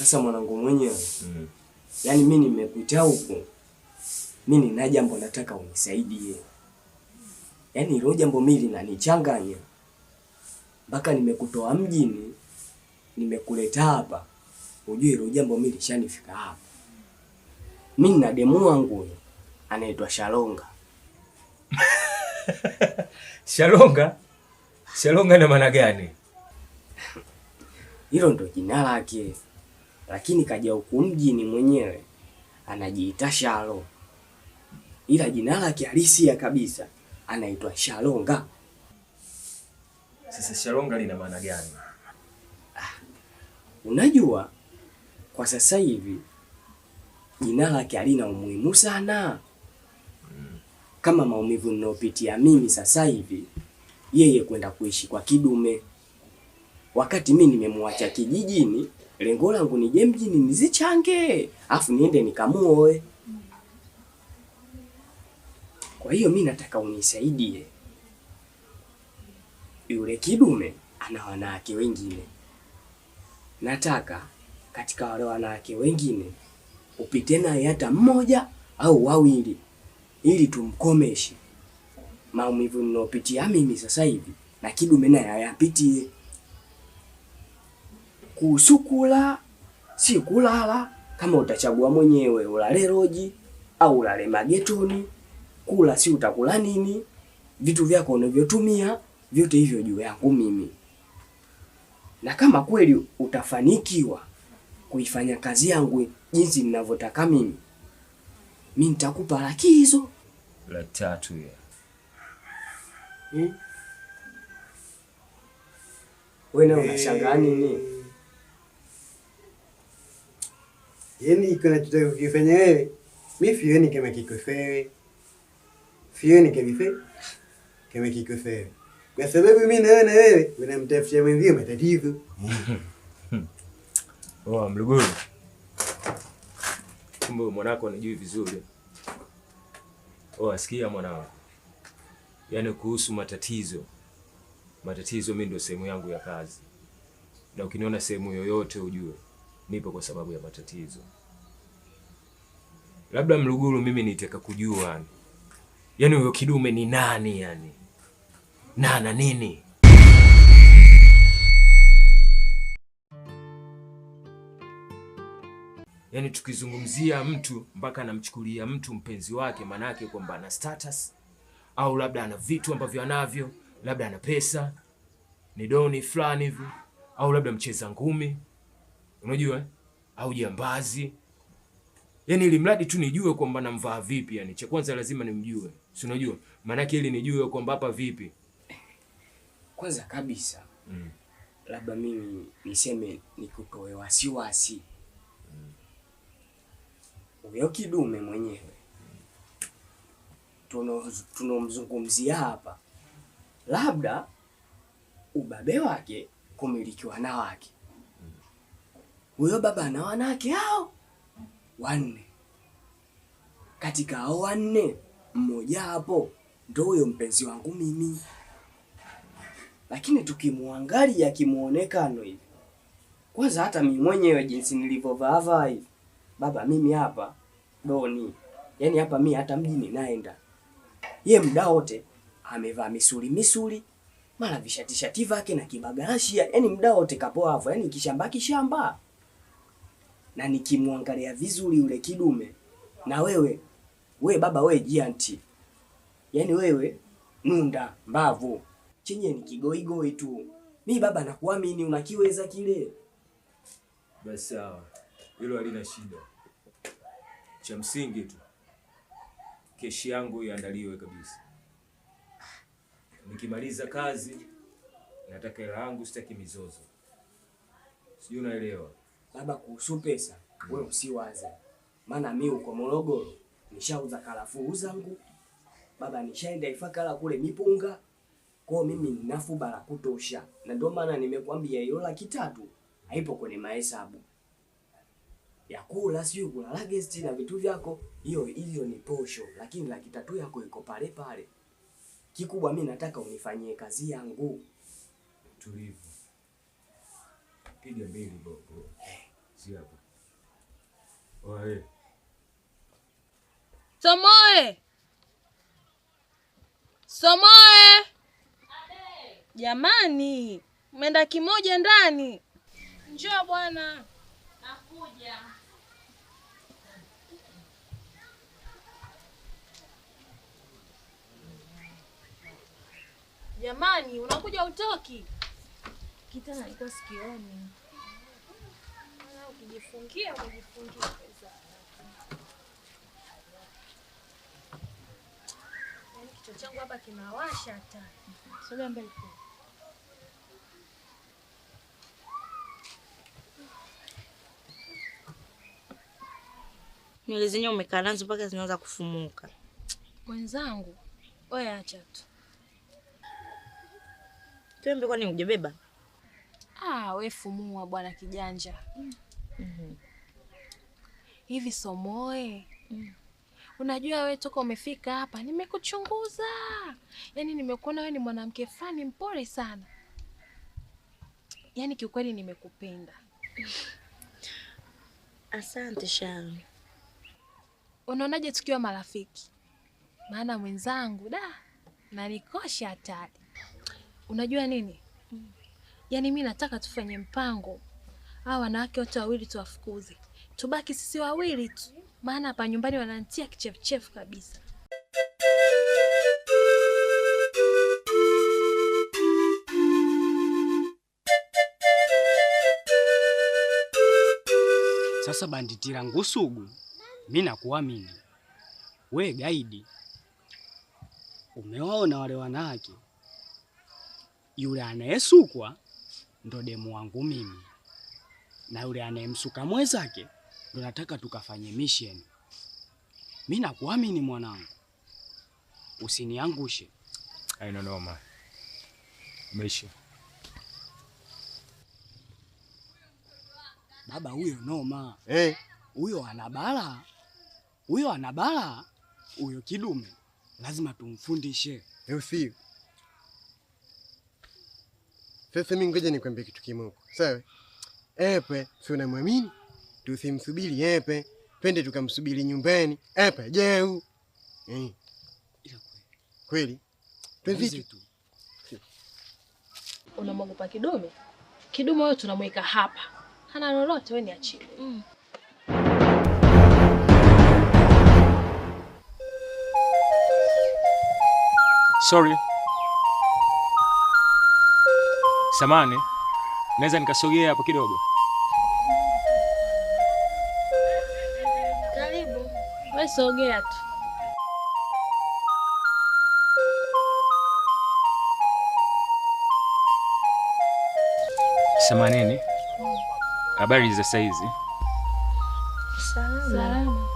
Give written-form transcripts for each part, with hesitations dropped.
Sasa mwanangu mwenyewe. Yaani mimi nimekuita huko. Mimi nina jambo nataka unisaidie. Yaani hilo jambo mimi linanichanganya. Mpaka nimekutoa mjini, nimekuleta hapa. Unajua hilo jambo mimi lishanifika hapa. Mimi na demu wangu anaitwa Shalonga. Shalonga? Shalonga ina maana gani? Hilo ndo jina lake. Lakini kaja huku mjini mwenyewe anajiita Shalo. Ila jina lake halisi kabisa anaitwa Shalonga. Sasa Shalonga lina maana gani? Unajua kwa sasa hivi jina lake halina umuhimu sana. Kama maumivu ninayopitia mimi sasa hivi, yeye kwenda kuishi kwa kidume. Wakati mimi nimemwacha kijijini, lengo langu nije mjini nizichange, afu niende nikamuoe. Kwa hiyo mimi nataka unisaidie. Yule kidume ana wanawake wengine. Nataka katika wale wanawake wengine upite naye hata mmoja au wawili ili tumkomeshe maumivu ninayopitia mimi sasa hivi na kidume naye ayapitie. Kuhusu kula, si kulala, kama utachagua mwenyewe ulale roji au ulale magetoni. Kula si utakula nini, vitu vyako unavyotumia vyote hivyo juu yangu mimi. Na kama kweli utafanikiwa kuifanya kazi yangu jinsi ninavyotaka mimi nitakupa laki hizo. 300 ya. Wewe unashangaa nini? Yaani iko na kitu ukifanya wewe, mimi sioni kama kikosea. Sioni kama kikosea. Kwa sababu mimi naona wewe unamtafutia mwenzio matatizo. Oh, Mluguru. Kumbe mwanako anijui vizuri. Oh, asikia mwanao. Yaani kuhusu matatizo mimi ndio sehemu yangu ya kazi. Na ukiniona sehemu yoyote ujue nipo kwa sababu ya matatizo. Labda Mluguru, mimi nitaka kujua yaani huyo kidume ni nani yani? Na nini? Yaani tukizungumzia mtu mpaka anamchukulia mtu mpenzi wake, manake kwamba ana status au labda ana vitu ambavyo anavyo, labda ana pesa, ni doni fulani hivi, au labda mcheza ngumi, unajua, au jambazi. Yaani ili mradi tu nijue kwamba namvaa vipi yani. Cha kwanza lazima nimjue. Si unajua? Manake ili nijue kwamba hapa vipi. Kwanza kabisa, labda mimi niseme nikutoe wasiwasi. Huyo kidume mwenyewe tunomzungumzia hapa, labda ubabe wake kumilikiwa na wake. Huyo baba na wanawake hao 4. Katika hao 4, mmoja hapo ndio huyo mpenzi wangu mimi. Lakini tukimwangalia kimuonekano hivi, kwanza hata mimi mwenyewe jinsi nilivyovaa hivi, baba mimi hapa doni. Yaani hapa mimi hata mjini naenda, ye muda wote amevaa misuli, mara vishati vake na kibagarashia, yaani muda wote kapo hapo, yaani kishamba. Na nikimwangalia vizuri yule kidume, na wewe baba wewe giant. Yaani wewe nunda mbavu. Chenye ni kigoigoi tu. Mimi baba nakuamini unakiweza kile. Basi sawa. Hilo halina shida. Cha msingi tu keshi yangu iandaliwe kabisa. Nikimaliza kazi nataka hela yangu, sitaki mizozo. Sijui unaelewa? Baba, kuhusu pesa wewe usiwaze. Maana mimi uko Morogoro nishauza karafuu zangu. Baba nishaenda Ifakara kule mipunga. Kwa mimi ninafu bara kutosha. Na ndio maana nimekwambia hiyo 300 haipo kwenye mahesabu. Ya kula sio kula guest na vitu vyako, hiyo ni posho, lakini 300 yako iko pale. Kikubwa mimi nataka unifanyie kazi yangu. Tulivu. Piga mbili bobo. Si hapa. Oe. Somoe! Somoe! Jamani, umeenda kimoja ndani. Njoo bwana. Nakuja. Jamani, unakuja utoki? Kitana alikuwa sikioni. Ukijifungia. Yaani kichwa changu hapa kinawasha hata. Sogea mbele tu. Nywele zenyewe umekaa nazo mpaka zinaanza kufumuka. Mwenzangu, wewe acha tu. Twembe kwani hujabeba? We fumua bwana kijanja. Hivi Somoe. Unajua we toka umefika hapa nimekuchunguza. Yaani nimekuona wewe ni mwanamke fulani mpole sana. Yaani kiukweli nimekupenda. Asante Sharon. Unaonaje tukiwa marafiki? Maana mwenzangu na nikosha hatari. Unajua nini? Yaani mimi nataka tufanye mpango. Hao wanawake wote wawili tuwafukuze. Tubaki sisi wawili tu. Maana hapa nyumbani wananitia kichefuchefu kabisa. Sasa banditi langu sugu, mimi nakuamini. We gaidi, umewaona wale wanawake? Yule anayesukwa ndo demu wangu mimi, na yule anayemsuka mwenzake ndo nataka tukafanye mission. Mimi nakuamini mwanangu, usiniangushe. Haina noma. Umeisha. Baba huyo noma. Huyo anabala. Huyo kidume lazima tumfundishe. Sio. Sasa mimi ngoja nikwambie kitu kimoja. Sawa? Epe, si unamwamini? Tusimsubiri epe. Twende tukamsubiri nyumbani. Epe, jeu. Kweli? Twende tu. Unamwogopa kidume? Kidume wewe tunamweka hapa. Hana lolote, wewe niachie. Sorry. Samani. Naweza nikasogea hapo kidogo? Karibu. Wewe sogea tu. Samanini. Habari za saizi? Salama.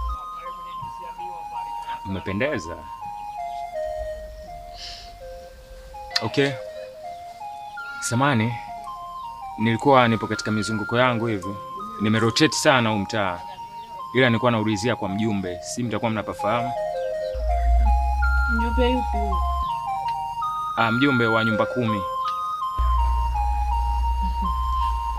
Mmependeza. Okay. Samani, nilikuwa nipo katika mizunguko yangu hivi. Nimerotate sana huu mtaa. Ila nilikuwa naulizia kwa mjumbe. Si mtakuwa mnapafahamu? Mjumbe yupi huyo? Mjumbe wa nyumba 10.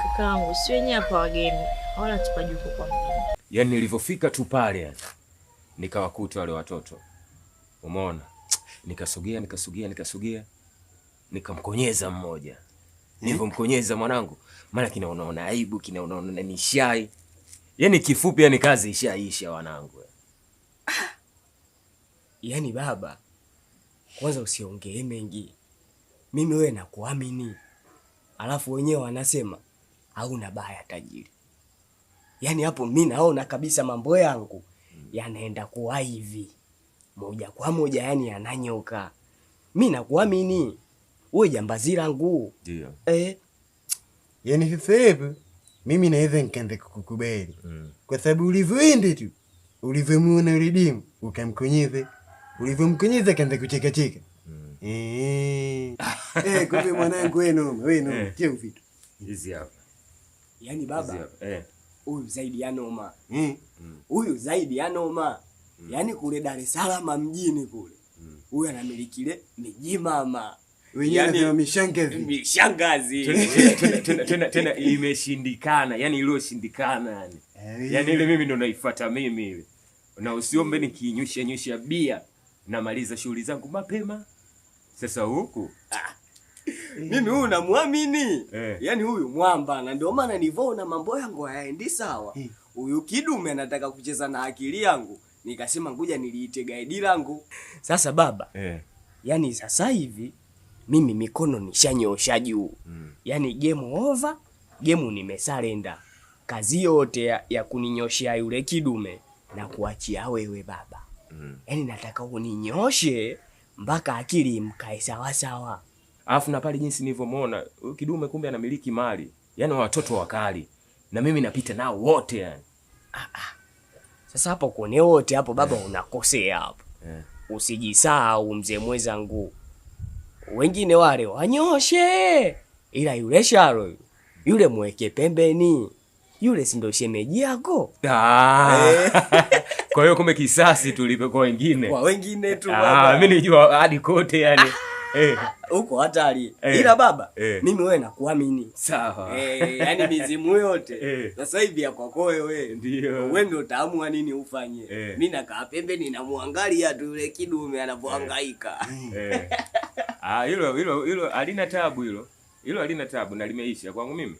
Kakaangu, si wenyewe hapa wageni. Wala tupajuko kwa mjumbe. Yaani nilivyofika tu pale nikawakuta wale watoto. Umeona? Nikasogea. Nikamkonyeza mmoja. Nilivyomkonyeza mwanangu, maana kinaona aibu, kinaona ni shy. Yaani kifupi, yani kazi ishaisha wanangu. Yaani baba, kwanza usiongee mengi. Mimi wewe nakuamini. Alafu wenyewe wanasema hauna baya tajiri. Yaani hapo mimi naona kabisa mambo yangu yanaenda kuwa hivi. Moja kwa moja, yani yananyoka. Mimi nakuamini. Wewe jambazi langu. Ndio. Yaani sasa hivi mimi naweza nikaanza kukukubali. Kwa sababu ulivyoenda tu, ulivyomuona yule demu, ukamkonyeza. Ulivyomkonyeza kaanza kucheka. Kumbe mwanangu wewe noma. Kio vitu. Hizi hapa. Yaani baba, huyu zaidi ya noma. Huyu zaidi ya noma. Yaani kule Dar es Salaam mjini kule. Huyu anamiliki ile miji mama. Wenyewe Yani- ndio mishangazi. Shangazi. Tena imeshindikana, yani iliyoshindikana yani. Yaani ile mimi ndo naifuata mimi ile. Na usiombe nikinyusha bia namaliza shughuli zangu mapema. Sasa huku Mimi huyu namwamini. Eh. Yaani huyu mwamba, na ndio maana nilivyoona mambo yangu hayaendi sawa. Huyu kidume anataka kucheza na akili yangu. Nikasema ngoja niliite gaidi langu. Sasa baba, yaani sasa hivi mimi mikono nishanyosha juu. Yaani game over, game nimesurrender. Kazi yote ya kuninyoshea yule kidume na kuachia wewe baba. Yaani nataka uninyoshe mpaka akili imkae sawa sawa. alafu na pale jinsi nilivyomuona kidume kumbe anamiliki mali. Yaani watoto wakali. Na mimi napita nao wote yani. Sasa hapo kone wote hapo baba unakosea hapo. Usijisahau mzee mwenzangu. Wengine wale wanyoshe. Ila yule Sharo yule mweke pembeni. Yule si ndo shemeji yako? Kwa hiyo kumbe kisasi tulipe kwa wengine. Kwa wengine tu baba. Mimi nilijua hadi kote yani. Huko hatari. Ila baba, mimi wewe nakuamini. Sawa. Yaani mizimu yote. Sasa hivi ya kwako wewe. Ndio. Wewe ndio utaamua nini ufanye. Mimi nakaa pembeni namwangalia tu yule kidume anapohangaika. Hilo halina tabu hilo. Hilo halina tabu na limeisha kwangu mimi.